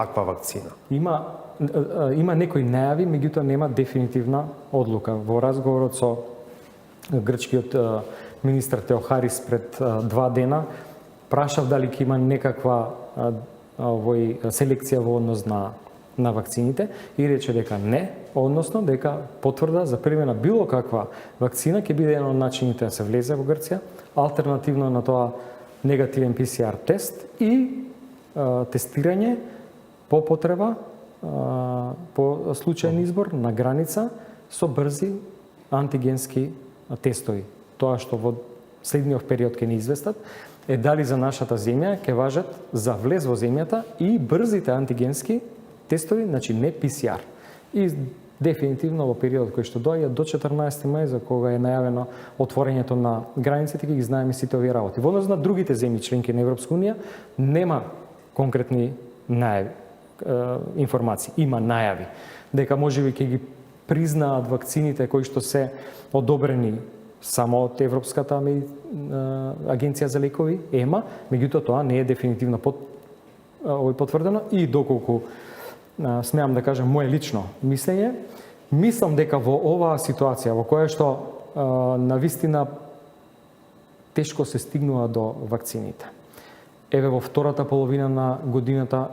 таква вакцина? Има некои најави, меѓутоа нема дефинитивна одлука. Во разговорот со грчкиот министар Теохарис пред 2 дена, прашав дали ќе има некаква селекција во однос на вакцините и рече дека не, односно дека потврда за примена било каква вакцина ќе биде еден од начините да се влезе во Грција, алтернативно на тоа негативен ПСР тест и тестирање по потреба, по случајен избор на граница со брзи антигенски тестови. Тоа што во следниот период ќе ни известат е дали за нашата земја ќе важат за влез во земјата и брзите антигенски тестови, значи не ПСР. И дефинитивно во периодот кој што доаѓа до 14 мај, за кога е најавено отворањето на границите, ќе ги знаеме сите овие работи. Во однос на другите земји членки на Европска унија нема конкретни најави, информации. Има најави дека можеби ќе ги признаат вакцините кои што се одобрени само од Европската агенција за лекови, ЕМА, меѓутоа тоа не е дефинитивно потврдено и доколку смеам да кажам моje лично мислење, мислам дека во оваа ситуација во која што навистина тешко се стигнува до вакцините. Еве во втората половина на годината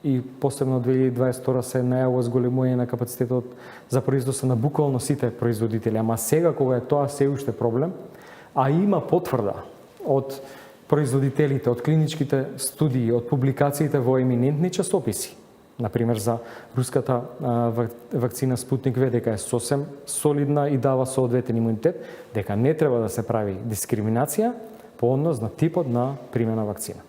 и посебно 2022 се најавува зголемување на капацитетот за производство на буквално сите производители, ама сега кога е тоа се уште проблем, а има потврда од производителите, од клиничките студии, од публикациите во еминентни часописи, например за руската вакцина Спутник В, дека е сосем солидна и дава соодветен имунитет, дека не треба да се прави дискриминација по однос на типот на примена вакцина.